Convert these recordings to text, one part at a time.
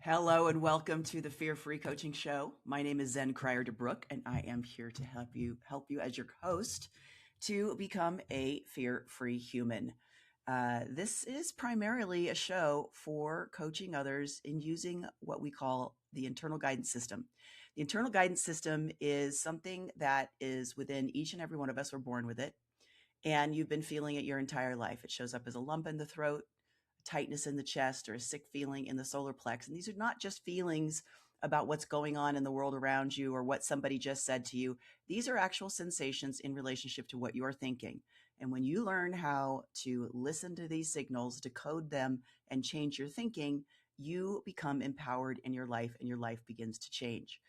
Hello and welcome to the Fear Free Coaching Show. My name is Zen Cryar DeBrook, and I am here to help you as your host to become a fear-free human. This is primarily a show for coaching others in using what we call the internal guidance system. The internal guidance system is something that is within each and every one of us. We're born with it, and you've been feeling it your entire life. It shows up as a lump in the throat, tightness in the chest, or a sick feeling in the solar plex. And these are not just feelings about what's going on in the world around you or what somebody just said to you. These are actual sensations in relationship to what you're thinking. And when you learn how to listen to these signals, decode them, and change your thinking, you become empowered in your life and your life begins to change.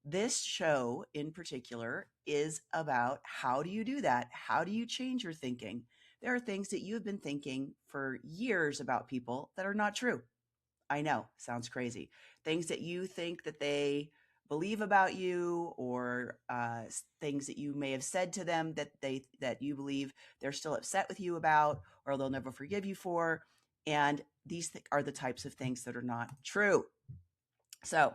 This show in particular is about how do you do that? How do you change your thinking? There are things that you have been thinking for years about people that are not true. I know, sounds crazy. Things that you think that they believe about you, or things that you may have said to them that you believe they're still upset with you about, or they'll never forgive you for. And these are the types of things that are not true. So,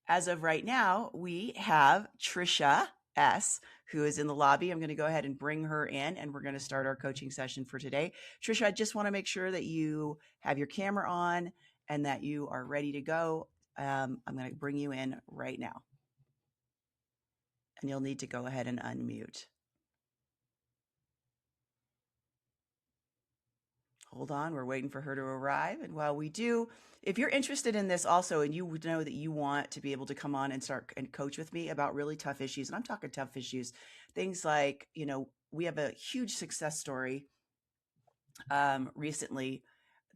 as of right now, we have Tricia S., who is in the lobby. I'm going to go ahead and bring her in, and we're going to start our coaching session for today. Tricia, I just want to make sure that you have your camera on and that you are ready to go. I'm going to bring you in right now, and you'll need to go ahead and unmute. Hold on, we're waiting for her to arrive. And while we do, if you're interested in this also, and you know that you want to be able to come on and start and coach with me about really tough issues, and I'm talking tough issues, things like, we have a huge success story recently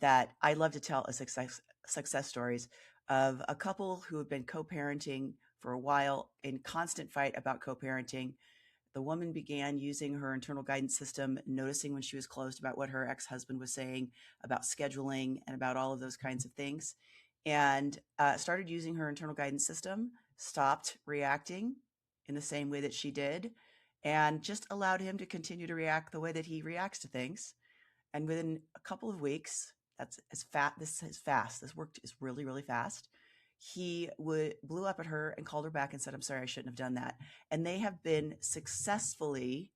that I love to tell success stories of a couple who have been co-parenting for a while in constant fight about co-parenting. The woman began using her internal guidance system, noticing when she was closed about what her ex-husband was saying about scheduling and about all of those kinds of things, and started using her internal guidance system, stopped reacting in the same way that she did, and just allowed him to continue to react the way that he reacts to things. And within a couple of weeks, this is fast. This worked is really, really fast. He blew up at her and called her back and said, "I'm sorry, I shouldn't have done that." And they have been successfully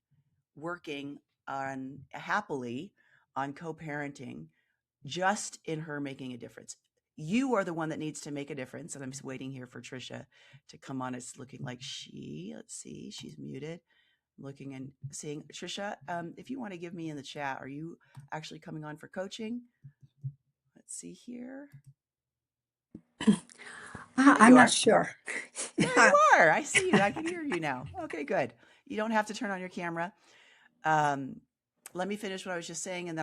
working happily on co-parenting, just in her making a difference. You are the one that needs to make a difference. And I'm just waiting here for Tricia to come on. It's looking like let's see, she's muted. Looking and seeing. Tricia, if you want to give me in the chat, are you actually coming on for coaching? Let's see here. I'm not sure. There you are. I see you. I can hear you now. Okay, good. You don't have to turn on your camera. Let me finish what I was just saying, and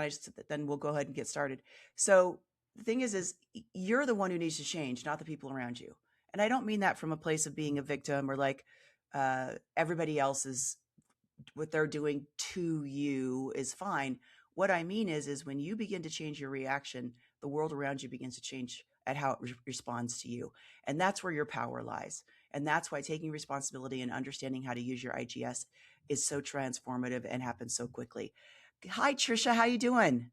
then we'll go ahead and get started. So the thing is you're the one who needs to change, not the people around you. And I don't mean that from a place of being a victim or like everybody else is what they're doing to you is fine. What I mean is when you begin to change your reaction, the world around you begins to change at how it responds to you. And that's where your power lies. And that's why taking responsibility and understanding how to use your IGS is so transformative and happens so quickly. Hi, Tricia. How you doing?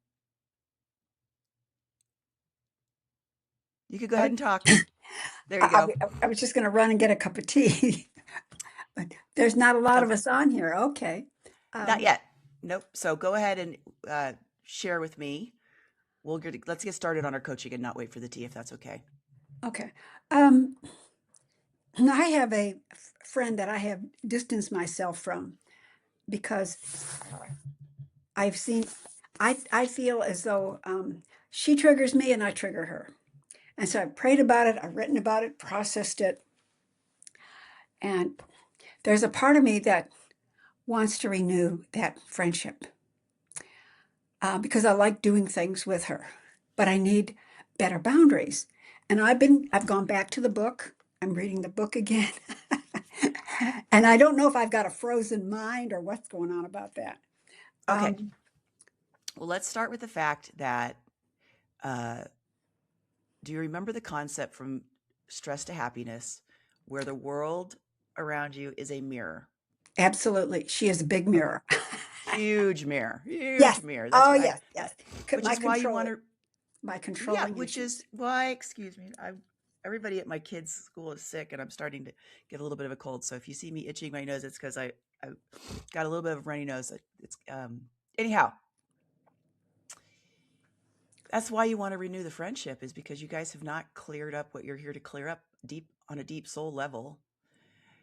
You could go ahead and talk. There you go. I was just going to run and get a cup of tea. But there's not a lot of us on here. Okay. Not yet. Nope. So go ahead and share with me. Let's get started on our coaching and not wait for the tea, if that's okay. Okay. I have a friend that I have distanced myself from because I feel as though she triggers me and I trigger her. And so I've prayed about it, I've written about it, processed it. And there's a part of me that wants to renew that friendship because I like doing things with her, but I need better boundaries. And I've gone back to the book. I'm reading the book again. And I don't know if I've got a frozen mind or what's going on about that. Okay. Well, let's start with the fact that, do you remember the concept from Stress to Happiness, where the world around you is a mirror? Absolutely. She is a big mirror. Huge mirror. Huge Yes. mirror. That's yes. Which is why you want to. My controlling Which issues. is why, excuse me, everybody at my kids' school is sick, and I'm starting to get a little bit of a cold. So if you see me itching my nose, it's because I got a little bit of a runny nose. It's anyhow. That's why you want to renew the friendship, is because you guys have not cleared up what you're here to clear up deep on a deep soul level.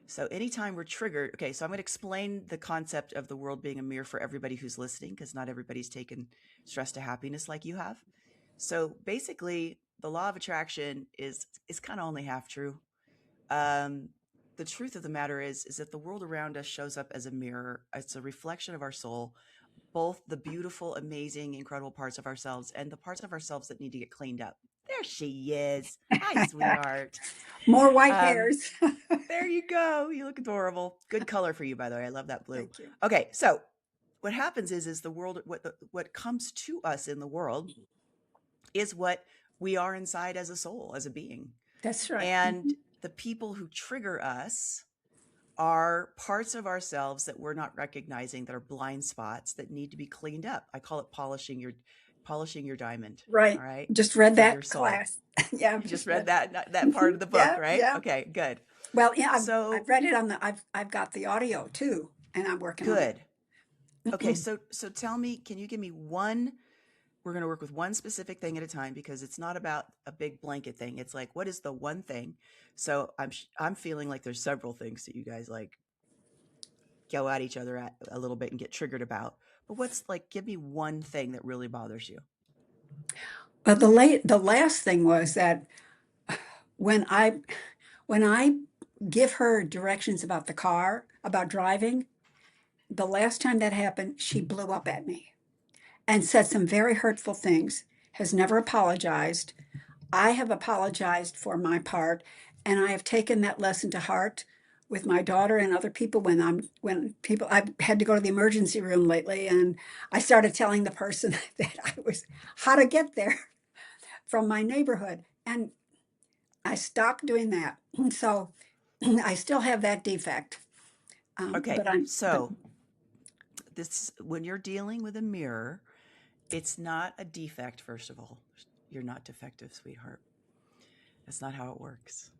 So anytime we're triggered, okay, so I'm going to explain the concept of the world being a mirror for everybody who's listening, because not everybody's taken stress to happiness like you have. So basically, the law of attraction is kind of only half true. Um, the truth of the matter is that the world around us shows up as a mirror. It's a reflection of our soul, both the beautiful, amazing, incredible parts of ourselves and the parts of ourselves that need to get cleaned up. There she is. Hi, sweetheart. More white Um, hairs. there you go. You look adorable. Good color for you, by the way. I love that blue. Thank you. Okay, so what happens is the world, what comes to us in the world is what we are inside as a soul, as a being. That's right. And the people who trigger us are parts of ourselves that we're not recognizing, that are blind spots that need to be cleaned up. I call it polishing your diamond. Right. All right. Just read For your that soul. class. Yeah, You just just read read. that part of the book, Yeah, right? yeah. Okay, good. Well, yeah, I've So read it on the I've got the audio too, and I'm working on good. it. Okay, so tell me, can you give me one? We're going to work with one specific thing at a time, because it's not about a big blanket thing. It's like, what is the one thing? So I'm feeling like there's several things that you guys like go at each other at a little bit and get triggered about. But what's like, give me one thing that really bothers you. But the last thing was that when I when I give her directions about the car, about driving, the last time that happened, she blew up at me and said some very hurtful things, has never apologized. I have apologized for my part, and I have taken that lesson to heart with my daughter and other people. When people, I've had to go to the emergency room lately, and I started telling the person that I was how to get there from my neighborhood, and I stopped doing that. So I still have that defect, Okay, but I'm but so this, when you're dealing with a mirror, it's not a defect. First of all, you're not defective, sweetheart. That's not how it works.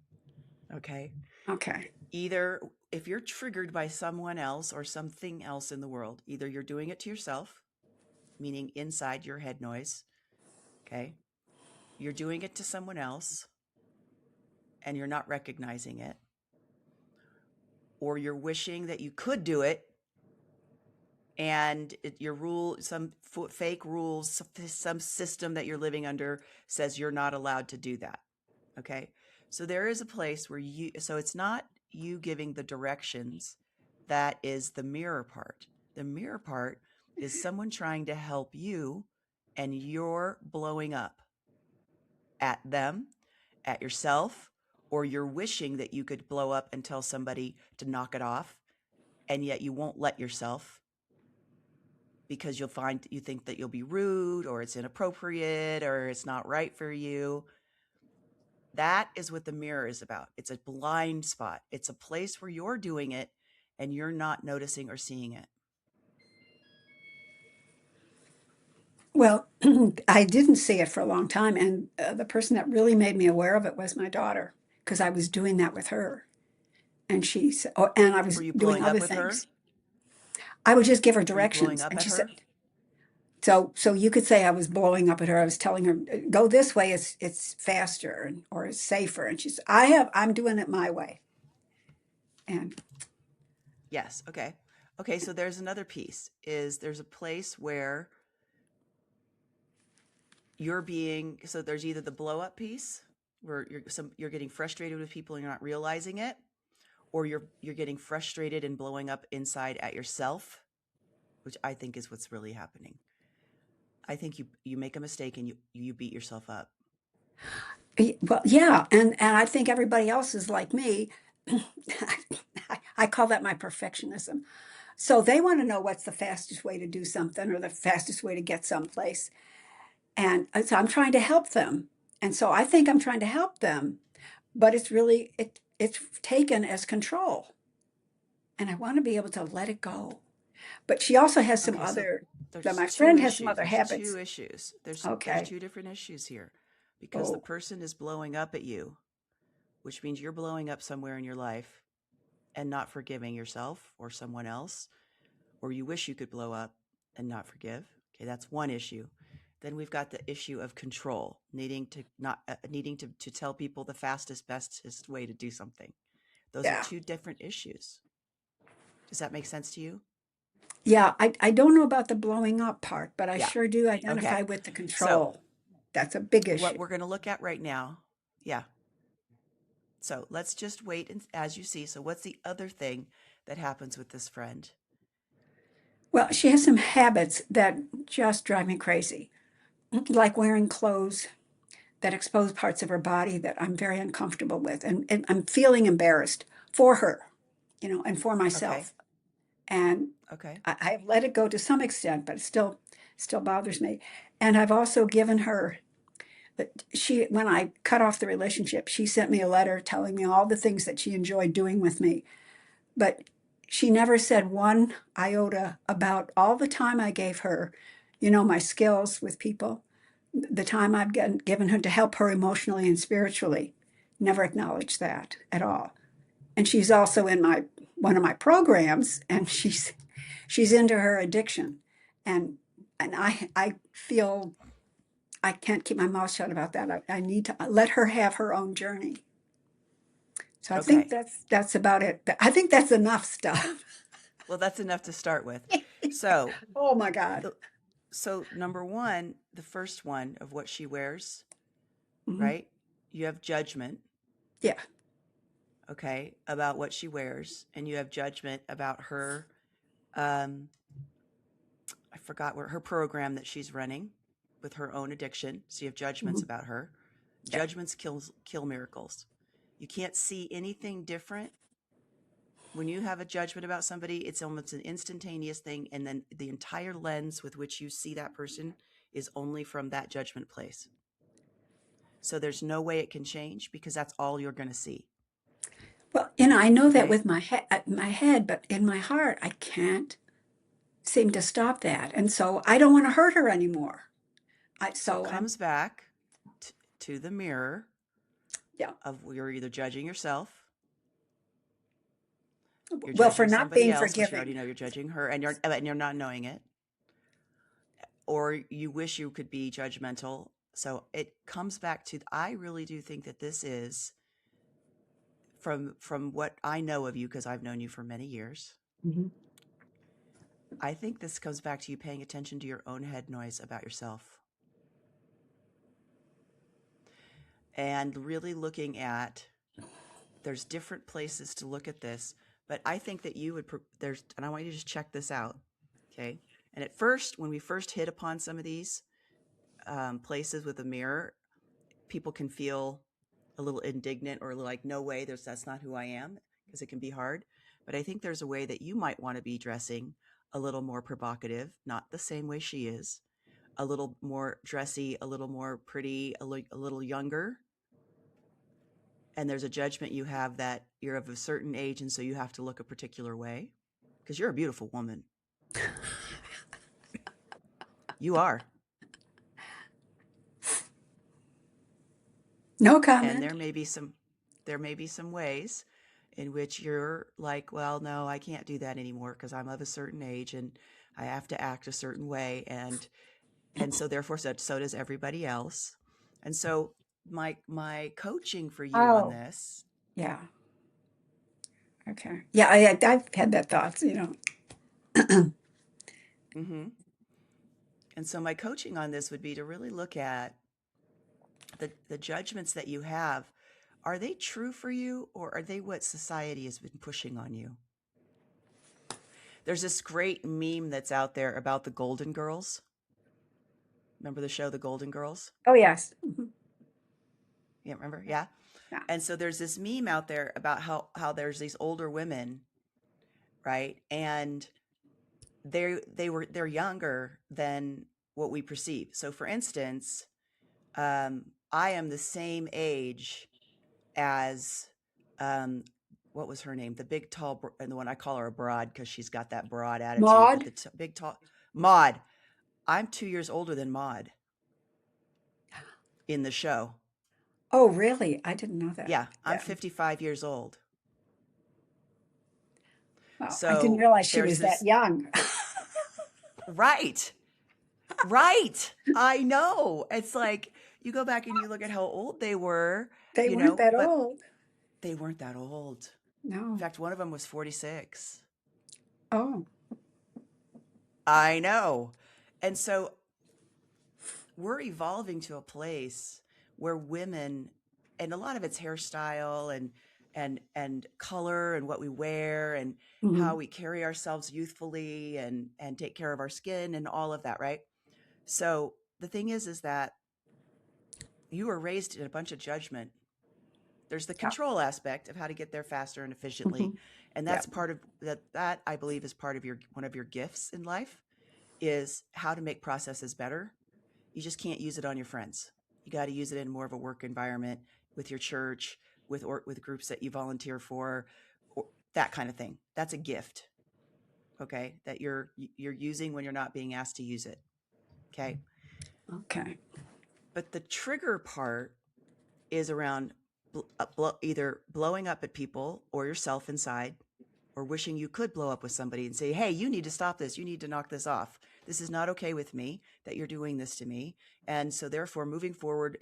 Okay. okay. Either if you're triggered by someone else or something else in the world, either you're doing it to yourself, meaning inside your head noise. Okay. You're doing it to someone else and you're not recognizing it, or you're wishing that you could do it, and your rule, some fake rules, some system that you're living under says you're not allowed to do that. Okay. So there is a place where so it's not you giving the directions. That is the mirror part. The mirror part is someone trying to help you, and you're blowing up at them, at yourself, or you're wishing that you could blow up and tell somebody to knock it off, and yet you won't let yourself, because you think that you'll be rude, or it's inappropriate, or it's not right for you. That is what the mirror is about. It's a blind spot. It's a place where you're doing it and you're not noticing or seeing it. Well, I didn't see it for a long time, and the person that really made me aware of it was my daughter, because I was doing that with her, and she said, oh, and I Were was you doing blowing other up with her? things. I would just give her Were you blowing directions, up and at she said, her? so you could say I was blowing up at her. I was telling her, go this way, it's faster or it's safer, and she said, I'm doing it my way, and Yes. Okay. Okay. So there's another piece, is there's a place where you're being, so there's either the blow up piece where you're getting frustrated with people and you're not realizing it, or you're getting frustrated and blowing up inside at yourself, which I think is what's really happening. I think you make a mistake and you beat yourself up. well, yeah, and I think everybody else is like me. I call that my perfectionism. So they want to know what's the fastest way to do something or the fastest way to get someplace. And so I'm trying to help them. And so I think I'm trying to help them, but it's really it's taken as control. And I want to be able to let it go. But she also has some Okay, so other that there's my two friend has some issues. other There's two habits. issues. There's Okay. two different issues here, because the Oh, person is blowing up at you. which means you're blowing up somewhere in your life and not forgiving yourself or someone else, or you wish you could blow up and not forgive. Okay, that's one issue. Then we've got the issue of control, needing to tell people the fastest, bestest way to do something. Those are Yeah. two different issues. Does that make sense to you? Yeah. I don't know about the blowing up part, but I Yeah. sure do identify Okay. with the So, control. That's a big what issue. we're going to look at right now, yeah. So, let's just wait as you see. So, what's the other thing that happens with this friend? Well, she has some habits that just drive me crazy, like wearing clothes that expose parts of her body that I'm very uncomfortable with. And I'm feeling embarrassed for her, and for Okay. myself. And Okay. I've let it go to some extent, but it still bothers me. And I've also given her that when I cut off the relationship, she sent me a letter telling me all the things that she enjoyed doing with me. But she never said one iota about all the time I gave her, my skills with people, the time I've given her to help her emotionally and spiritually. Never acknowledged that at all. And she's also in one of my programs, and she's into her addiction, and I feel I can't keep my mouth shut about that. I need to let her have her own journey. So I think Okay. that's about it. I think that's enough stuff. Well, that's enough to start with. So, Oh my God. the so number 1, the first one of what she wears, Mhm. right? You have judgment, Yeah. okay, about what she wears, and you have judgment about her um I forgot what her program that she's running with her own addiction. So you have judgments Mhm. about her. Yeah. Judgments kill miracles. You can't see anything different. When you have a judgment about somebody, it's almost an instantaneous thing, and then the entire lens with which you see that person is only from that judgment place. So there's no way it can change because that's all you're going to see. Well, I know that Okay. with my head, but in my heart, I can't seem to stop that, and so I don't want to hurt her anymore. I So it so I'm comes back to the mirror Yeah. of you're either judging yourself, you're Well, for judging not somebody being else, which you already forgiving. know you're judging her, and you're not knowing it, or you wish you could be judgmental. So it comes back to I really do think that this is from what I know of you because I've known you for many years. Mhm. I think this comes back to you paying attention to your own head noise about yourself and really looking at there's different places to look at this, but I think that you would there's and I want you to just check this out, okay? And at first, when we first hit upon some of these places with a mirror, people can feel a little indignant or like, no way, that's not who I am, because it can be hard. But I think there's a way that you might want to be dressing a little more provocative, not the same way she is, a little more dressy, a little more pretty, a little younger. And there's a judgment you have that you're of a certain age, and so you have to look a particular way because you're a beautiful woman. You are. No And comment. there may be some ways in which you're like, well, no, I can't do that anymore because I'm of a certain age and I have to act a certain way, and so therefore so does everybody else. And so my coaching for you on Oh, this, yeah. Okay. Yeah, I've had that thoughts. mhm. And so my coaching on this would be to really look at the judgments that you have. Are they true for you, or are they what society has been pushing on you? There's this great meme that's out there about the Golden Girls. Remember the show The Golden Girls? Oh, yes. Mhm. Yeah, remember? Yeah. Yeah. And so there's this meme out there about how there's these older women, right? And they're younger than what we perceive. So for instance, I am the same age as um what was her name? The big tall and the one I call her a broad because she's got that broad attitude, but Maud? the big tall Maud. I'm 2 years older than Maud in the show. Oh, really? I didn't know that. Yeah, I'm Yeah. 55 years old. Well, I didn't So realize she there's was that this, young. right, right. I know. It's like you go back and you look at how old they were, They weren't that but old. they weren't that old. In No. fact, one of them was 46. Oh. I know. And so we're evolving to a place where women, and a lot of it's hairstyle and color and what we wear and how Mhm. we carry ourselves youthfully and take care of our skin and all of that, right? So the thing is that you were raised in a bunch of judgment. There's the Yeah. control aspect of how to get there faster and efficiently, Mhm. and Yeah. that's part of that I believe is part of your one of your gifts in life is how to make processes better. You just can't use it on your friends. You got to use it in more of a work environment with your church, with groups that you volunteer for, or that kind of thing. That's a gift, okay? That you're using when you're not being asked to use it, okay? Okay. But the trigger part is around either blowing up at people or yourself inside, or wishing you could blow up with somebody and say, hey, you need to stop this. You need to knock this off. This is not okay with me that you're doing this to me. And so therefore moving forward,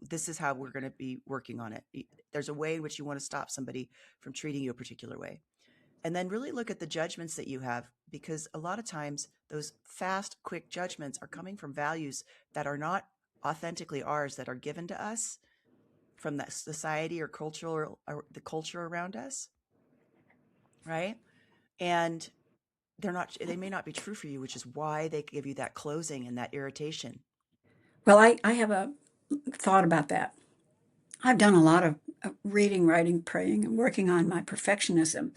this is how we're going to be working on it. There's a way in which you want to stop somebody from treating you a particular way. And then really look at the judgments that you have, because a lot of times those fast, quick judgments are coming from values that are not authentically ours, that are given to us from that society or cultural or the culture around us, right? And they may not be true for you, which is why they give you that closing and that irritation. Well, I have a thought about that. I've done a lot of reading, writing, praying, and working on my perfectionism.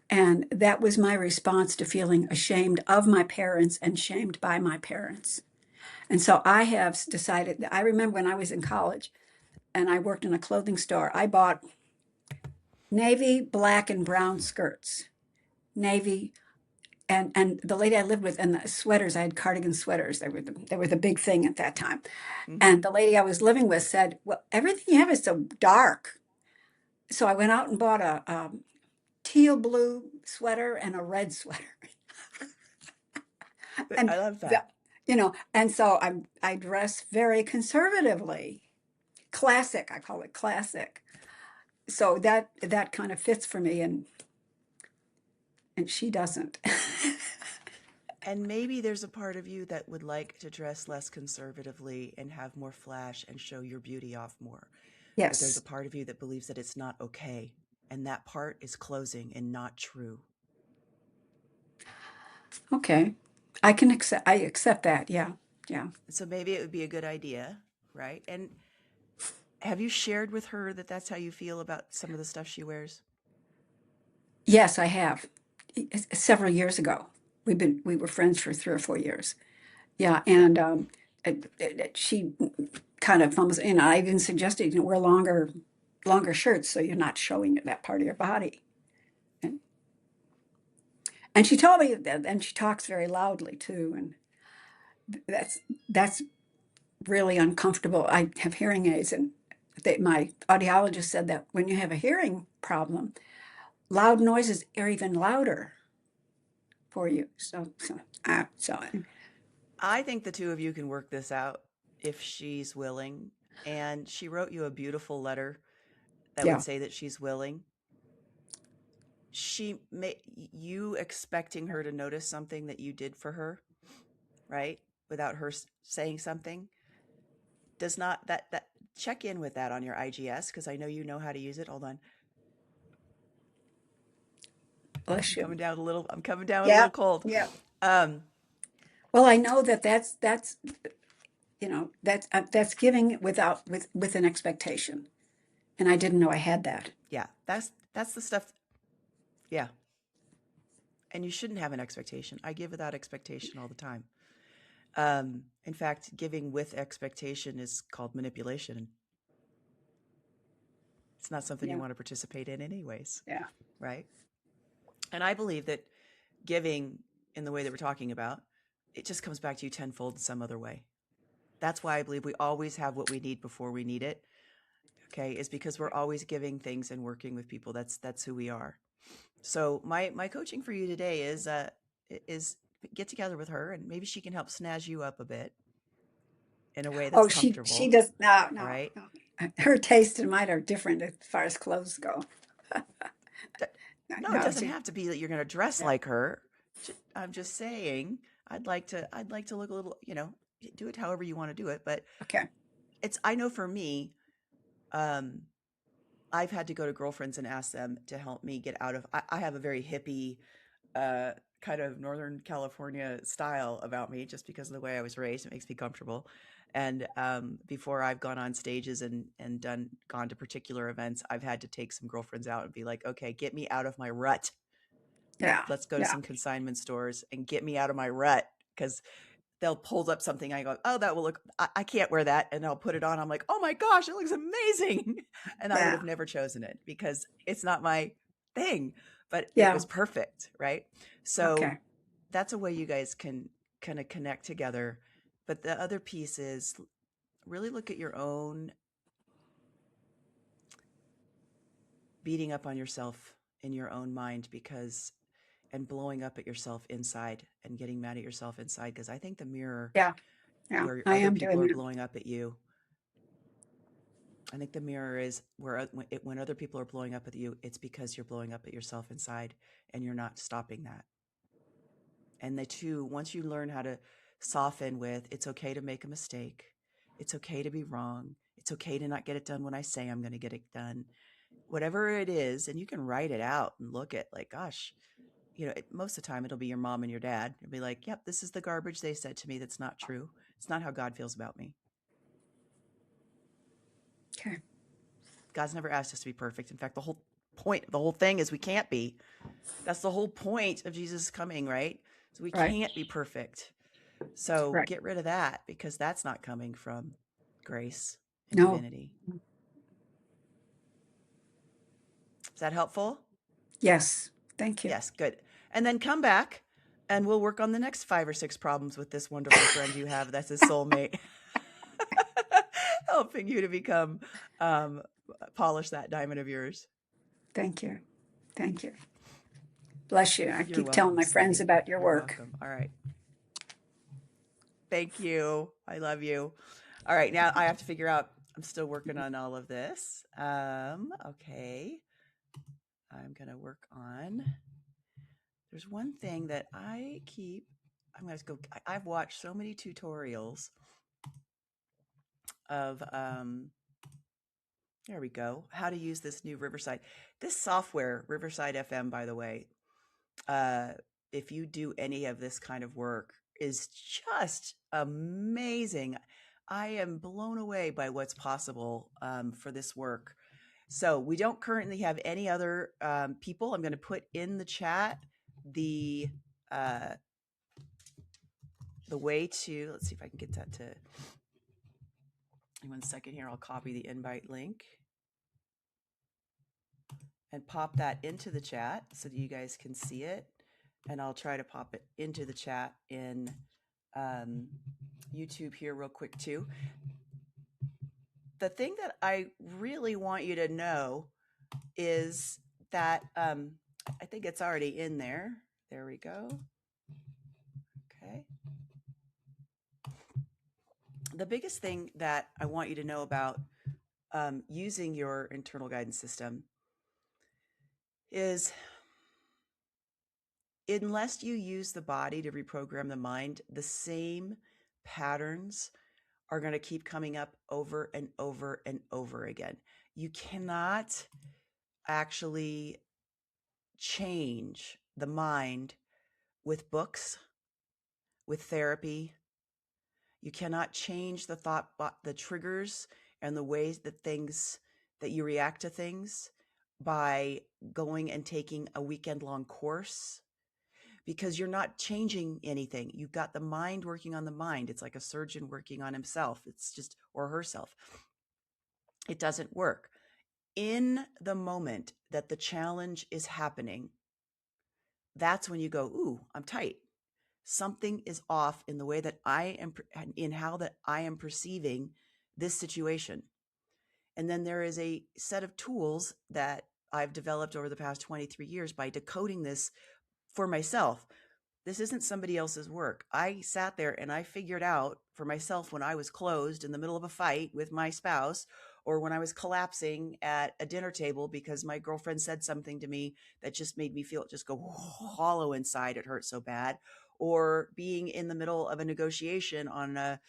And that was my response to feeling ashamed of my parents and shamed by my parents. And so I have decided, I remember when I was in college and I worked in a clothing store, I bought navy, black, and brown skirts. Navy, and the lady I lived with, and the sweaters, I had cardigan sweaters. They were the big thing at that time. Mm-hmm. And the lady I was living with said, "Well, everything you have is so dark." So I went out and bought a teal blue sweater and a red sweater. And I love the, that. and so I dress very conservatively, classic. I call it classic. So that kind of fits for me, and she doesn't. And maybe there's a part of you that would like to dress less conservatively and have more flash and show your beauty off more. But there's a Yes. part of you that believes that it's not okay. And that part is closing and not true. Okay. I accept that. Yeah. Yeah. So maybe it would be a good idea, right? And have you shared with her that that's how you feel about some of the stuff she wears? Yes, I have. Several years ago. We were friends for 3 or 4 years. Yeah, Yeah. and she kind of almost, I even suggested, wear longer shirts so you're not showing that part of your body. And, and she told me that, and she talks very loudly too, and that's really uncomfortable. I have hearing aids, and my audiologist said that when you have a hearing problem, loud noises are even louder for you. So I think the two of you can work this out if she's willing. And she wrote you a beautiful letter that would yeah. say that she's willing. She may you expecting her to notice something that you did for her, right? Without her saying something does not that check in with that on your IGS, because I know you know how to use it. Hold on. Bless you. I'm coming down a Yeah. little cold. Yeah. Um Well, I know that that's giving with an expectation, and I didn't know I had that. yeah, that's the stuff. Yeah. And you shouldn't have an expectation. I give without expectation all the time. In fact, giving with expectation is called manipulation. It's not something you Yeah. want to participate in anyways, Yeah. right? And I believe that giving in the way that we're talking about, it just comes back to you tenfold in some other way. That's why I believe we always have what we need before we need it. okay, is because we're always giving things and working with people. That's who we are. So my coaching for you today is get together with her and maybe she can help snazz you up a bit in a way that's Oh, she comfortable. does no, All no, right. no. Her taste and mine are different as far as clothes go. D- No, it No, doesn't she have to be that you're going to dress yeah. like her. I'm just saying I'd like to look a little, do it however you want to do it, but Okay. I know for me, um I've had to go to girlfriends and ask them to help me get out of I have a very hippie uh kind of Northern California style about me just because of the way I was raised. It makes me comfortable. And before I've gone on stages and gone to particular events, I've had to take some girlfriends out and be like, okay, get me out of my rut. Yeah. Let's go to Yeah. some consignment stores and get me out of my rut. Because they'll hold up something. I go, oh, that will look, I can't wear that. And I'll put it on. I'm like, oh my gosh, it looks amazing. And I would Yeah. have never chosen it because it's not my thing, but it Yeah. was perfect. Right. So Okay. that's a way you guys can kind of connect together. But the other piece is really look at your own beating up on yourself in your own mind and blowing up at yourself inside and getting mad at yourself inside. Because I think the mirror Yeah. Yeah. where I other am people doing are that. blowing up at you, I think the mirror is where when other people are blowing up at you, it's because you're blowing up at yourself inside and you're not stopping that. And the two, once you learn how to soften with, it's okay to make a mistake. It's okay to be wrong. It's okay to not get it done when I say I'm going to get it done. Whatever it is, and you can write it out and look at like, gosh, most of the time it'll be your mom and your dad. It'll be like, yep, this is the garbage they said to me. That's not true. It's not how God feels about me. Okay. God's never asked us to be perfect. In fact, the whole thing is we can't be. That's the whole point of Jesus coming, right? So we Right. can't be perfect. So Right. get rid of that because that's not coming from grace and No. divinity. Is that helpful? Yes. Thank you. Yes, good. And then come back and we'll work on the next 5 or 6 problems with this wonderful friend you have that's his soulmate, helping you to become, um, polish that diamond of yours. Thank you. Thank you. Bless you. I You're keep telling welcome, my friends sweetie. about your You're work. welcome. All right. Thank you. I love you. All right, now I have to figure out. I'm still working on all of this. Okay. I'm gonna work on. There's one thing that I'm gonna go. I've watched so many tutorials of. There we go. How to use this new Riverside. This software, Riverside FM, by the way. Uh, if you do any of this kind of work, is just amazing. I am blown away by what's possible for this work. So we don't currently have any other people. I'm going to put in the chat the uh, the way to. Let's see if I can get that to. In 1 second here, I'll copy the invite link and pop that into the chat so that you guys can see it. And I'll try to pop it into the chat in um, YouTube here real quick too. The thing that I really want you to know is that I think it's already in there. There we go. Okay. The biggest thing that I want you to know about using your internal guidance system is unless you use the body to reprogram the mind, the same patterns are going to keep coming up over and over and over again. You cannot actually change the mind with books, with therapy. You cannot change the the triggers and the ways that you react to things by going and taking a weekend long course because you're not changing anything. You've got the mind working on the mind. It's like a surgeon working on himself. It's just, or herself. It doesn't work. In the moment that the challenge is happening, that's when you go, ooh, I'm tight. Something is off in the way that I am, in how that I am perceiving this situation. And then there is a set of tools that I've developed over the past 23 years by decoding this for myself. This isn't somebody else's work. I sat there and I figured out for myself when I was closed in the middle of a fight with my spouse, or when I was collapsing at a dinner table because my girlfriend said something to me that just made me feel just go hollow inside. It hurt so bad. Or being in the middle of a negotiation on a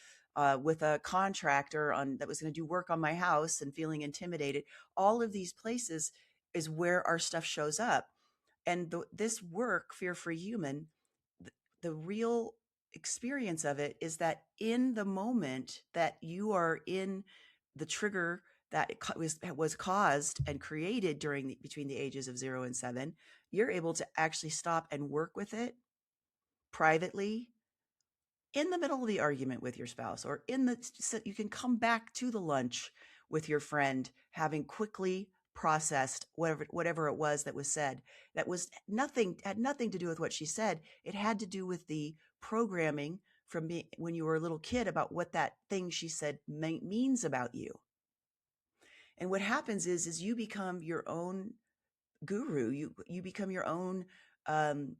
with a contractor on that was going to do work on my house and feeling intimidated. All of these places is where our stuff shows up. And this work, Fear Free Human, the real experience of it is that in the moment that you are in the trigger that was caused and created between the ages of 0 and 7, you're able to actually stop and work with it privately in the middle of the argument with your spouse, or so you can come back to the lunch with your friend having quickly processed whatever it was that was said, that was nothing had nothing to do with what she said. It had to do with the programming from when you were a little kid about what that thing she said means about you. And what happens is you become your own guru. You become your own um,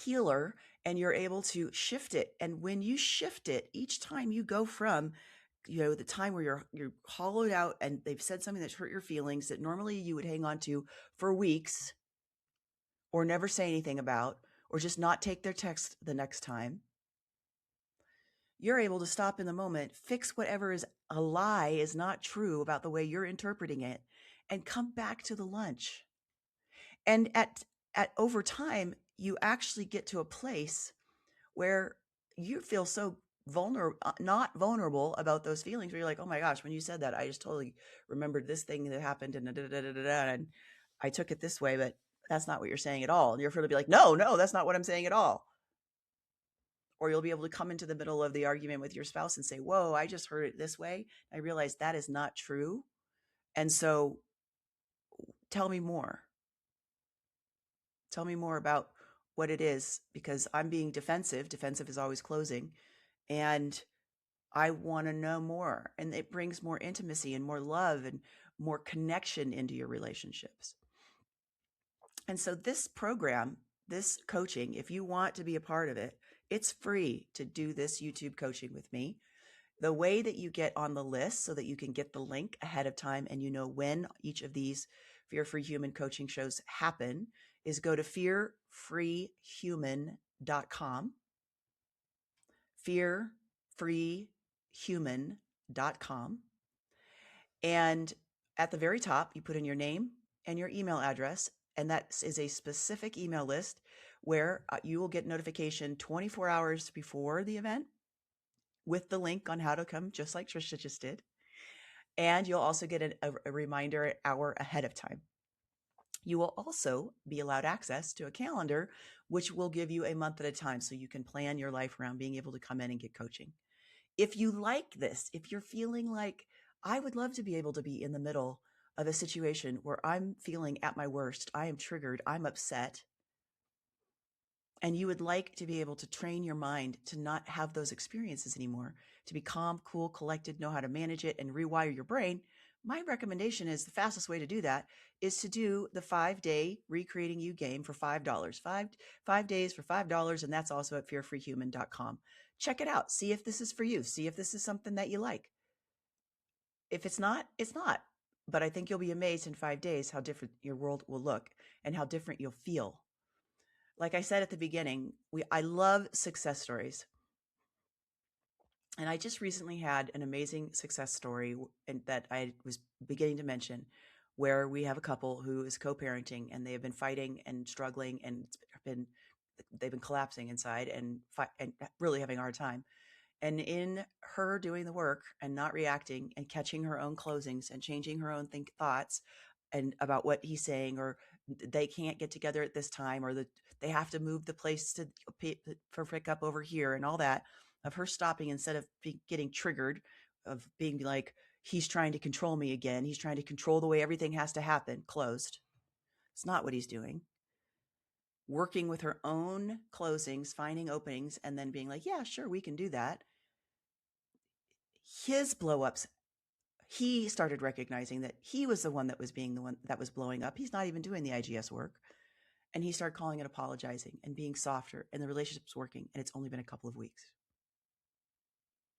healer, and you're able to shift it. And when you shift it, each time you go from the time where you're hollowed out and they've said something that's hurt your feelings that normally you would hang on to for weeks or never say anything about, or just not take their text the next time, you're able to stop in the moment, fix whatever is a lie, is not true about the way you're interpreting it, and come back to the lunch. And at over time, you actually get to a place where you feel so not vulnerable about those feelings, where you're like, oh my gosh, when you said that, I just totally remembered this thing that happened, and and I took it this way, but that's not what you're saying at all. And you're free to be like, no, that's not what I'm saying at all. Or you'll be able to come into the middle of the argument with your spouse and say, whoa, I just heard it this way. I realized that is not true. And so tell me more. Tell me more about what it is, because I'm being defensive. Defensive is always closing. And I want to know more. And it brings more intimacy and more love and more connection into your relationships. And so this program, this coaching, if you want to be a part of it, it's free to do this YouTube coaching with me. The way that you get on the list so that you can get the link ahead of time and you know when each of these Fear Free Human coaching shows happen is go to fearfreehuman.com. fearfreehuman.com. And at the very top, you put in your name and your email address. And that is a specific email list where you will get notification 24 hours before the event with the link on how to come, just like Tricia just did. And you'll also get a reminder an hour ahead of time. You will also be allowed access to a calendar, which will give you a month at a time, so you can plan your life around being able to come in and get coaching. If you like this, if you're feeling like, I would love to be able to be in the middle of a situation where I'm feeling at my worst, I am triggered, I'm upset, and you would like to be able to train your mind to not have those experiences anymore, to be calm, cool, collected, know how to manage it, and rewire your brain, my recommendation is the fastest way to do that is to do the 5-day Recreating You game for $5. Five days for $5, and that's also at fearfreehuman.com. Check it out. See if this is for you. See if this is something that you like. If it's not, it's not. But I think you'll be amazed in 5 days how different your world will look and how different you'll feel. Like I said at the beginning, I love success stories. And I just recently had an amazing success story that I was beginning to mention, where we have a couple who is co-parenting, and they have been fighting and struggling, and they've been collapsing inside and really having a hard time. And in her doing the work and not reacting and catching her own closings and changing her own thoughts and about what he's saying, or they can't get together at this time, or they have to move the place for pick up over here, and all that, of her stopping instead of getting triggered, of being like, he's trying to control me again. He's trying to control the way everything has to happen. Closed. It's not what he's doing. Working with her own closings, finding openings, and then being like, yeah, sure, we can do that. His blow ups, he started recognizing that he was the one that was being the one that was blowing up. He's not even doing the IGS work. And he started calling and apologizing and being softer, and the relationship's working. And it's only been a couple of weeks.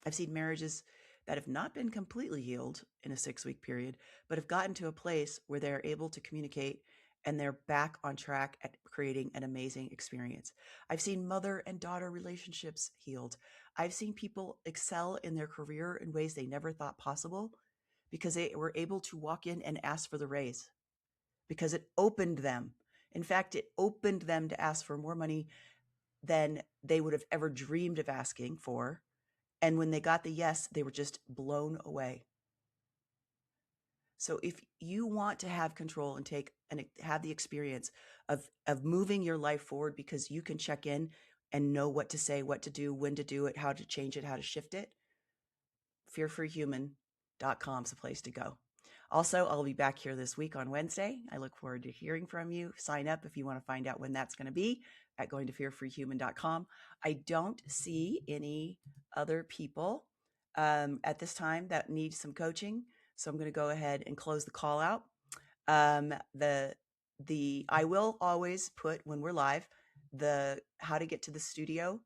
I've seen marriages that have not been completely healed in a 6-week period, but have gotten to a place where they're able to communicate and they're back on track at creating an amazing experience. I've seen mother and daughter relationships healed. I've seen people excel in their career in ways they never thought possible because they were able to walk in and ask for the raise because it opened them. In fact, it opened them to ask for more money than they would have ever dreamed of asking for. And when they got the yes, they were just blown away. So if you want to have control and take and have the experience of moving your life forward because you can check in and know what to say, what to do, when to do it, how to change it, how to shift it, fearfreehuman.com is the place to go. Also, I'll be back here this week on Wednesday. I look forward to hearing from you. Sign up if you want to find out when that's going to be at going to fearfreehuman.com. I don't see any other people at this time that need some coaching. So I'm going to go ahead and close the call out. I will always put when we're live, the how to get to the studio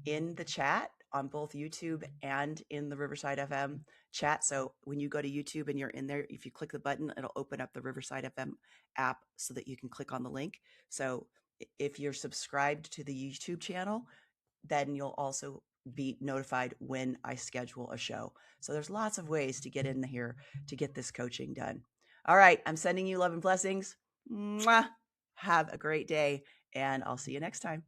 in the chat on both YouTube and in the Riverside FM chat. So when you go to YouTube and you're in there, if you click the button, it'll open up the Riverside FM app so that you can click on the link. So if you're subscribed to the YouTube channel, then you'll also be notified when I schedule a show. So there's lots of ways to get in here to get this coaching done. All right. I'm sending you love and blessings. Mwah. Have a great day, and I'll see you next time.